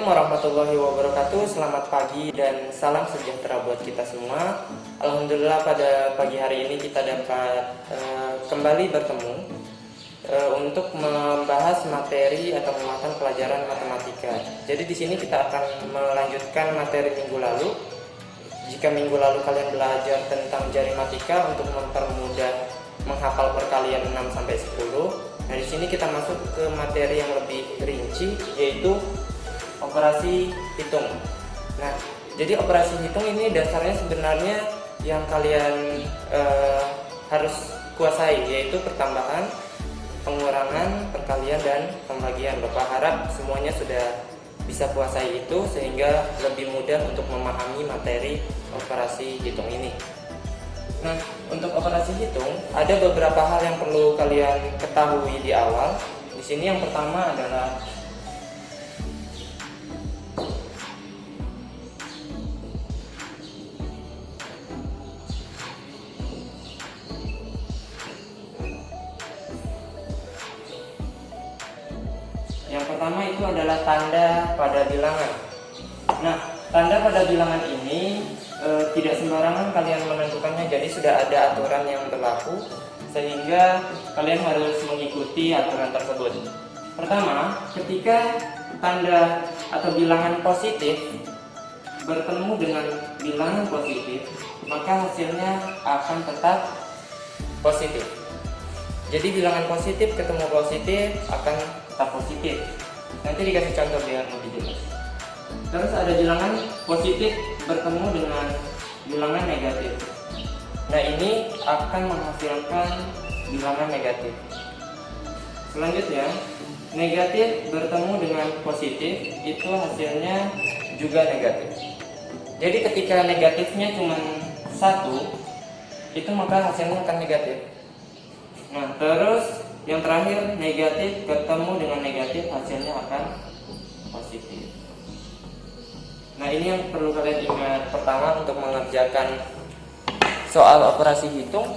Assalamualaikum warahmatullahi wabarakatuh. Selamat pagi dan salam sejahtera buat kita semua. Alhamdulillah pada pagi hari ini kita dapat kembali bertemu untuk membahas materi atau mata pelajaran matematika. Jadi di sini kita akan melanjutkan materi minggu lalu. Jika minggu lalu kalian belajar tentang jarimatika untuk mempermudah menghafal perkalian 6 sampai 10. Nah, di sini kita masuk ke materi yang lebih rinci, yaitu operasi hitung. Nah, jadi operasi hitung ini dasarnya sebenarnya yang kalian harus kuasai, yaitu pertambahan, pengurangan, perkalian, dan pembagian. Bapak harap semuanya sudah bisa kuasai itu sehingga lebih mudah untuk memahami materi operasi hitung ini. Nah, untuk operasi hitung ada beberapa hal yang perlu kalian ketahui di awal. Di sini yang pertama adalah itu adalah tanda pada bilangan. Nah, tanda pada bilangan ini tidak sembarangan kalian menentukannya, jadi sudah ada aturan yang berlaku sehingga kalian harus mengikuti aturan tersebut. Pertama, ketika tanda atau bilangan positif bertemu dengan bilangan positif, maka hasilnya akan tetap positif. Jadi bilangan positif ketemu positif akan tetap positif. Nanti dikasih contoh biar lebih jelas. Terus ada bilangan positif bertemu dengan bilangan negatif. Nah, ini akan menghasilkan bilangan negatif. Selanjutnya, negatif bertemu dengan positif, itu hasilnya juga negatif. Jadi ketika negatifnya cuma 1, itu maka hasilnya akan negatif. Nah, terus yang terakhir, negatif ketemu dengan negatif, hasilnya akan positif. Nah, ini yang perlu kalian ingat pertama untuk mengerjakan soal operasi hitung.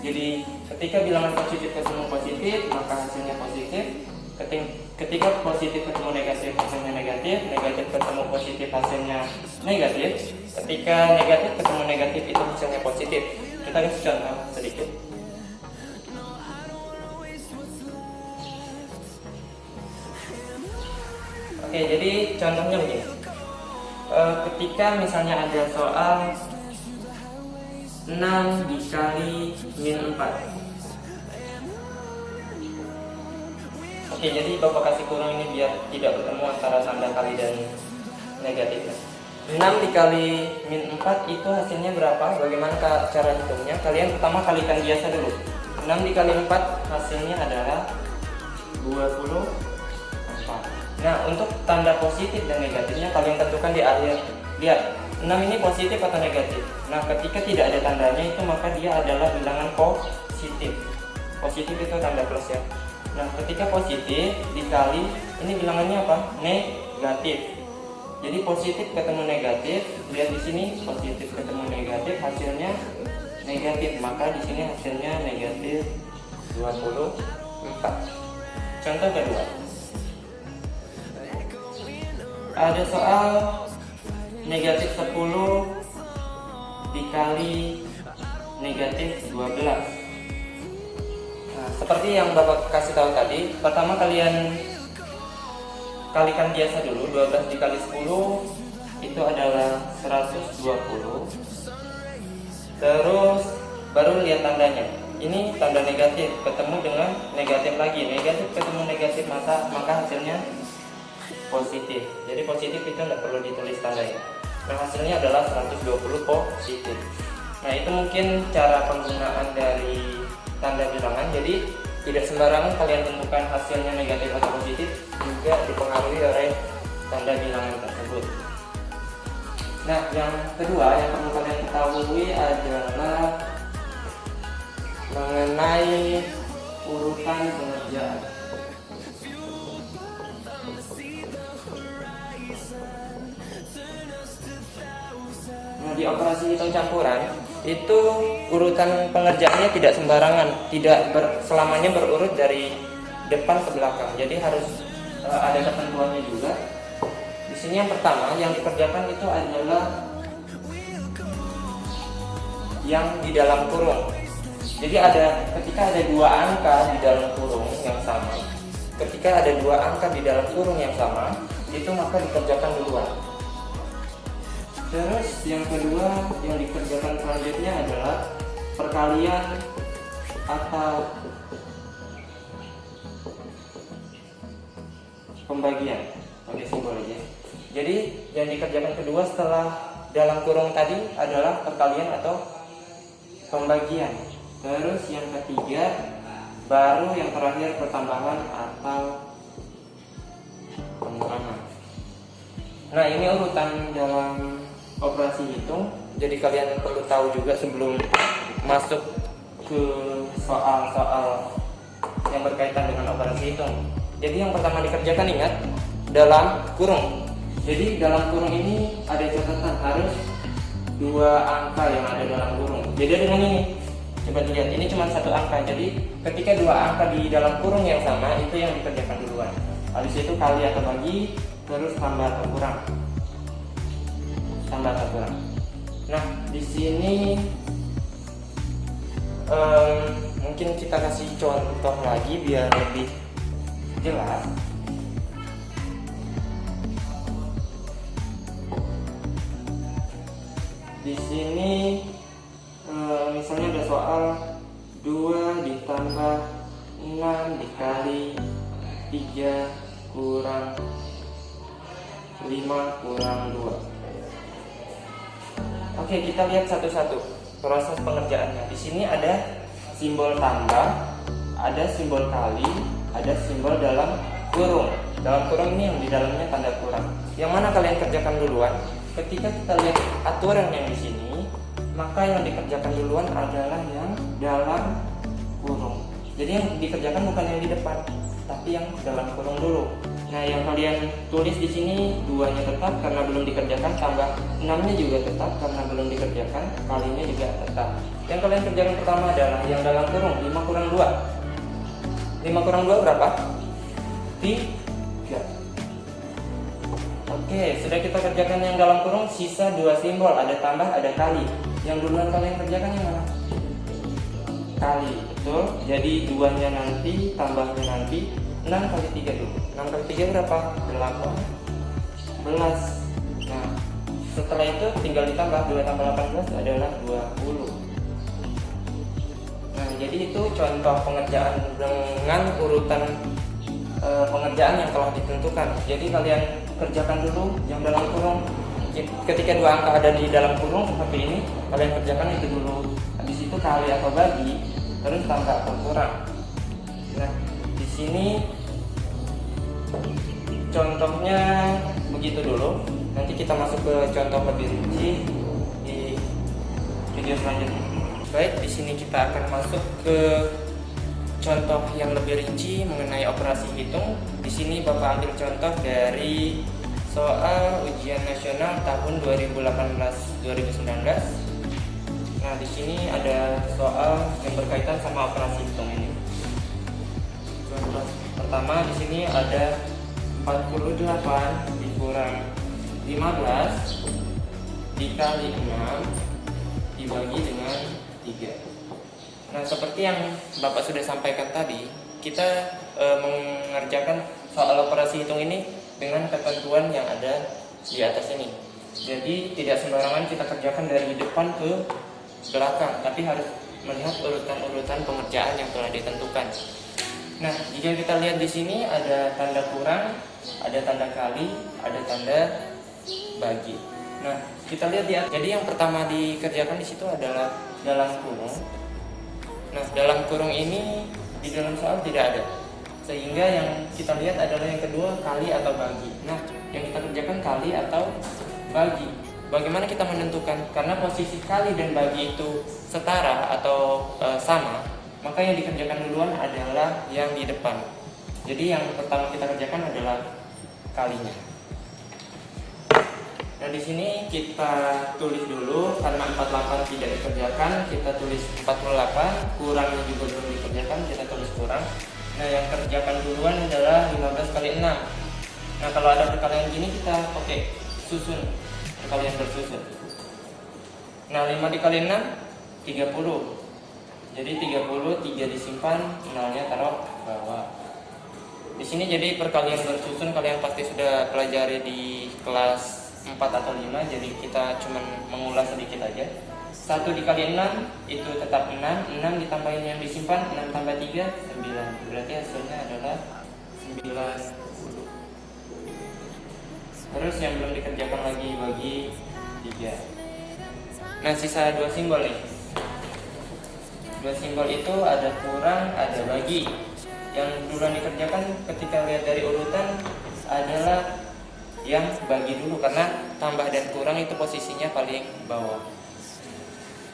Jadi ketika bilangan positif ketemu positif, maka hasilnya positif. Ketika positif ketemu negatif, hasilnya negatif. Negatif ketemu positif, hasilnya negatif. Ketika negatif ketemu negatif, itu hasilnya positif. Kita kasih contoh sedikit. Oke, jadi contohnya begini. Ketika misalnya ada soal 6 dikali min 4. Oke, jadi Bapak kasih kurung ini biar tidak bertemu antara tanda kali dan negatifnya. 6 dikali min 4 itu hasilnya berapa? Bagaimana cara hitungnya? Kalian pertama kalikan biasa dulu. 6 dikali 4 hasilnya adalah 24. Nah, untuk tanda positif dan negatifnya kalian tentukan di akhir. Lihat, 6 ini positif atau negatif. Nah, ketika tidak ada tandanya itu maka dia adalah bilangan positif. Positif itu tanda plus ya. Nah, ketika positif dikali, ini bilangannya apa? Negatif. Jadi positif ketemu negatif, lihat di sini positif ketemu negatif, hasilnya negatif. Maka di sini hasilnya negatif 24. Contoh kedua. Ada soal negatif 10 dikali negatif 12. Nah, seperti yang Bapak kasih tahu tadi, pertama kalian kalikan biasa dulu. 12 dikali 10 itu adalah 120. Terus baru lihat tandanya. Ini tanda negatif ketemu dengan negatif lagi. Negatif ketemu negatif, maka hasilnya positif. Jadi positif itu tidak perlu ditulis tandanya. Nah, hasilnya adalah 120 positif. Nah, itu mungkin cara penggunaan dari tanda bilangan. Jadi tidak sembarangan kalian tentukan hasilnya negatif atau positif, juga dipengaruhi oleh tanda bilangan tersebut. Nah, yang kedua yang perlu kalian ketahui adalah mengenai urutan pengerjaan. Di operasi hitung campuran itu urutan pengerjaannya tidak sembarangan, tidak selamanya berurut dari depan ke belakang. Jadi harus ada ketentuannya juga. Di sini yang pertama yang dikerjakan itu adalah yang di dalam kurung. Jadi ketika ada dua angka di dalam kurung yang sama, ketika ada dua angka di dalam kurung yang sama, itu maka dikerjakan duluan. Terus yang kedua yang dikerjakan selanjutnya adalah perkalian atau pembagian pakai simbol aja. Jadi yang dikerjakan kedua setelah dalam kurung tadi adalah perkalian atau pembagian. Terus yang ketiga baru yang terakhir pertambahan atau pengurangan. Nah, ini urutan dalam operasi hitung. Jadi kalian perlu tahu juga sebelum masuk ke soal-soal yang berkaitan dengan operasi hitung. Jadi yang pertama dikerjakan, ingat, dalam kurung. Jadi dalam kurung ini ada catatan, harus dua angka yang ada dalam kurung. Beda dengan ini, coba dilihat, ini cuma satu angka. Jadi ketika dua angka di dalam kurung yang sama, itu yang dikerjakan duluan. Habis itu kali atau bagi, terus tambah atau kurang, tambah atau kurang. Nah, di sini mungkin kita kasih contoh lagi biar lebih jelas. Di sini misalnya ada soal 2 ditambah 6 dikali 3 kurang 5 kurang 2. Oke, kita lihat satu-satu proses pengerjaannya. Di sini ada simbol tambah, ada simbol kali, ada simbol dalam kurung. Dalam kurung ini yang di dalamnya tanda kurang. Yang mana kalian kerjakan duluan? Ketika kita lihat aturan yang di sini, maka yang dikerjakan duluan adalah yang dalam kurung. Jadi yang dikerjakan bukan yang di depan, tapi yang dalam kurung dulu. Nah, yang kalian tulis di sini 2-nya tetap karena belum dikerjakan, tambah 6-nya juga tetap karena belum dikerjakan, kalinya juga tetap. Yang kalian kerjakan pertama adalah yang dalam kurung, 5 kurang 2. 5 kurang 2 berapa? 3. Oke, sudah kita kerjakan yang dalam kurung, sisa 2 simbol, ada tambah, ada kali. Yang duluan kalian kerjakan yang mana? Kali, betul. Jadi 2-nya nanti, tambahnya nanti. 6 kali 3 dulu. 6 kali 3 berapa? 18. Nah, setelah itu tinggal ditambah, 2 tambah 18 adalah 20. Nah, jadi itu contoh pengerjaan dengan urutan pengerjaan yang telah ditentukan. Jadi kalian kerjakan dulu yang dalam kurung. Ketika 2 angka ada di dalam kurung seperti ini, kalian kerjakan itu dulu. Habis itu kali atau bagi, terus tambah atau kurang. Nah, di sini contohnya begitu dulu. Nanti kita masuk ke contoh lebih rinci di video selanjutnya. Baik, di sini kita akan masuk ke contoh yang lebih rinci mengenai operasi hitung. Di sini Bapak ambil contoh dari soal ujian nasional tahun 2018-2019. Nah, di sini ada soal yang berkaitan sama operasi hitung ini. Contoh pertama di sini ada 48 dikurang 15 dikali 6 dibagi dengan 3. Nah, seperti yang Bapak sudah sampaikan tadi, kita mengerjakan soal operasi hitung ini dengan ketentuan yang ada di atas ini. Jadi tidak sembarangan kita kerjakan dari depan ke belakang, tapi harus melihat urutan-urutan pengerjaan yang telah ditentukan. Nah, jika kita lihat di sini ada tanda kurang, ada tanda kali, ada tanda bagi. Nah, kita lihat ya. Jadi yang pertama dikerjakan di situ adalah dalam kurung. Nah, dalam kurung ini di dalam soal tidak ada, sehingga yang kita lihat adalah yang kedua, kali atau bagi. Nah, yang kita kerjakan kali atau bagi. Bagaimana kita menentukan? Karena posisi kali dan bagi itu setara atau sama, maka yang dikerjakan duluan adalah yang di depan. Jadi yang pertama kita kerjakan adalah kalinya. Nah, di sini kita tulis dulu, karena 48 tidak dikerjakan, kita tulis 48, kurangnya juga belum dikerjakan, kita tulis kurang. Nah, yang kerjakan duluan adalah 15 kali 6. Nah, kalau ada perkalian gini kita pakai susun, perkalian bersusun. Nah, 5 dikali 6 30. Jadi 30, 3 disimpan, 0-nya taruh bawah. Di sini jadi perkalian bersusun kalian pasti sudah pelajari di kelas 4 atau 5, jadi kita cuma mengulas sedikit aja. 1 dikali 6 itu tetap 6, 6 ditambahin yang disimpan, 6 tambah 3, 9. Berarti hasilnya adalah 90. Terus yang belum dikerjakan lagi bagi 3. Nah, sisa 2 simbol nih. 2 simbol itu ada kurang, ada bagi. Yang duluan dikerjakan ketika lihat dari urutan adalah yang bagi dulu, karena tambah dan kurang itu posisinya paling bawah.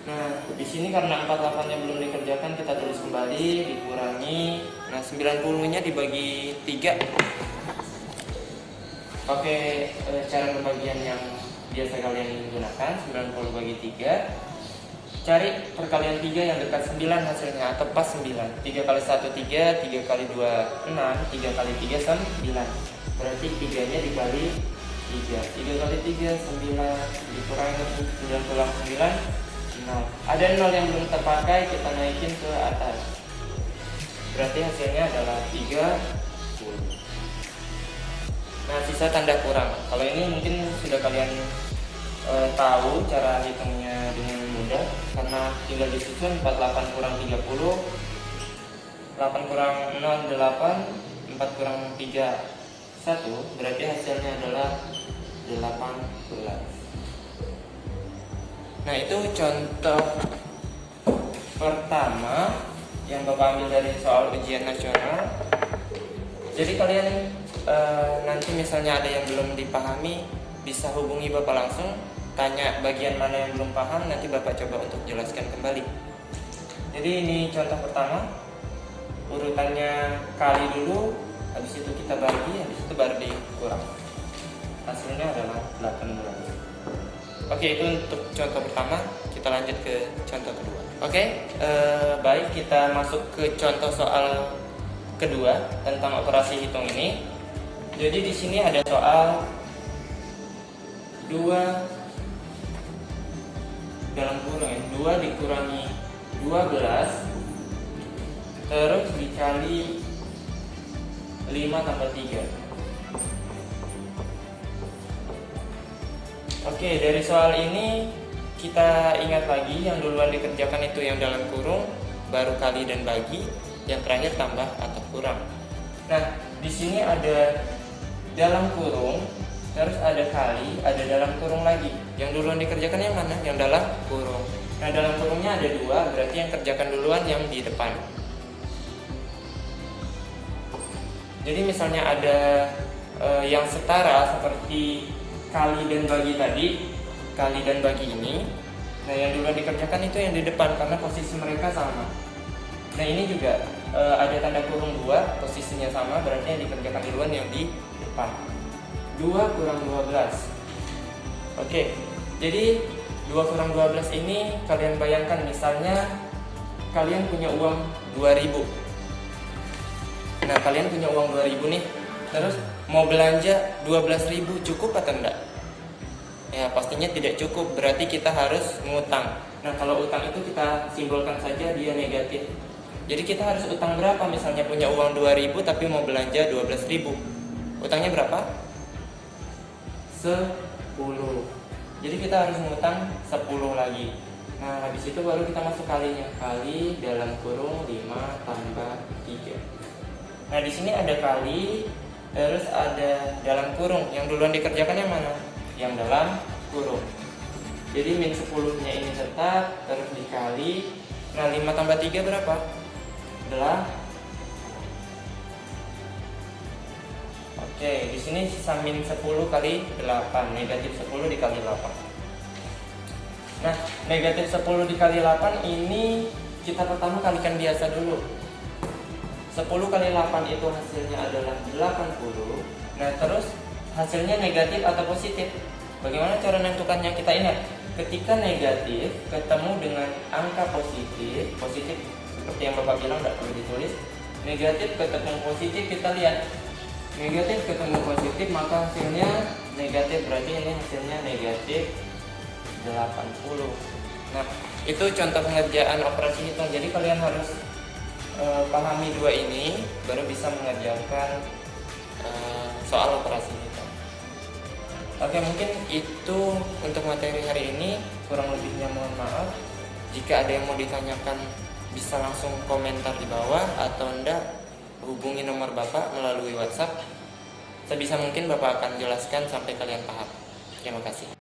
Nah, di sini karena 48-nya belum dikerjakan, kita tulis kembali, dikurangi. Nah, 90-nya dibagi 3. Pakai cara pembagian yang biasa kalian gunakan, 90 bagi 3. Cari perkalian 3 yang dekat 9 hasilnya, atau pas 9. 3 kali 1 3, 3 kali 2 6, 3 kali 3 9. Berarti 3-nya dikali 3. 3 kali 3 9, dikurangi 99, 0. Ada 0 yang belum terpakai, kita naikin ke atas. Berarti hasilnya adalah 30. Nah, sisa tanda kurang. Kalau ini mungkin sudah kalian tahu cara hitungnya dengan mudah, karena tinggal disusun 48 kurang 30, 8 kurang 0 8, 4 kurang 3 1, berarti hasilnya adalah 18. Nah, itu contoh pertama yang Bapak ambil dari soal ujian nasional. Jadi kalian nanti misalnya ada yang belum dipahami, bisa hubungi Bapak langsung, tanya bagian mana yang belum paham, nanti Bapak coba untuk jelaskan kembali. Jadi ini contoh pertama, urutannya kali dulu, habis itu kita bagi, habis itu baru dikurang. Hasilnya adalah 18. Oke, itu untuk contoh pertama. Kita lanjut ke contoh kedua. Oke, baik, kita masuk ke contoh soal kedua tentang operasi hitung ini. Jadi di sini ada soal 2 dalam kurung ya, 2 dikurangi 12 terus dikali 5 tambah 3. Oke, dari soal ini kita ingat lagi yang duluan dikerjakan itu yang dalam kurung, baru kali dan bagi, yang terakhir tambah atau kurang. Nah, di sini ada dalam kurung, terus ada kali, ada dalam kurung lagi. Yang duluan dikerjakan yang mana? Yang dalam kurung. Nah, dalam kurungnya ada 2, berarti yang kerjakan duluan yang di depan. Jadi misalnya ada yang setara seperti kali dan bagi tadi, kali dan bagi ini. Nah, yang duluan dikerjakan itu yang di depan karena posisi mereka sama. Nah, ini juga ada tanda kurung 2, posisinya sama, berarti yang dikerjakan duluan yang di depan. 2 kurang 12. Oke, jadi 2 kurang 12 ini kalian bayangkan misalnya kalian punya uang 2000. Nah, kalian punya uang 2000 nih, terus mau belanja 12.000, cukup atau enggak? Ya, pastinya tidak cukup, berarti kita harus ngutang. Nah, kalau utang itu kita simbolkan saja dia negatif. Jadi kita harus utang berapa? Misalnya punya uang 2000 tapi mau belanja 12.000. Utangnya berapa? 10. Jadi kita harus ngutang 10 lagi. Nah, habis itu baru kita masuk kalinya. Kali dalam kurung 5 tambah 3. Nah, di sini ada kali, terus ada dalam kurung. Yang duluan dikerjakan yang mana? Yang dalam kurung. Jadi min 10-nya ini tetap, terus dikali. Nah, 5 tambah 3 berapa? Adalah. Oke, di sini sisa min 10 kali 8, negatif 10 dikali 8. Nah, negatif 10 dikali 8 ini kita pertama kalikan biasa dulu. 10 kali 8 itu hasilnya adalah 80. Nah, terus hasilnya negatif atau positif? Bagaimana cara menentukannya? Kita ingat, ketika negatif ketemu dengan angka positif, positif seperti yang Bapak bilang tidak perlu ditulis. Negatif ketemu positif, kita lihat negatif ketemu positif, maka hasilnya negatif, berarti ini hasilnya negatif 80. Nah, itu contoh pengerjaan operasi hitung. Jadi kalian harus pahami dua ini baru bisa mengerjakan soal operasi hitung. Oke, mungkin itu untuk materi hari ini. Kurang lebihnya mohon maaf. Jika ada yang mau ditanyakan bisa langsung komentar di bawah, atau enggak hubungi nomor Bapak melalui WhatsApp. Sebisa mungkin Bapak akan jelaskan sampai kalian paham. Terima kasih.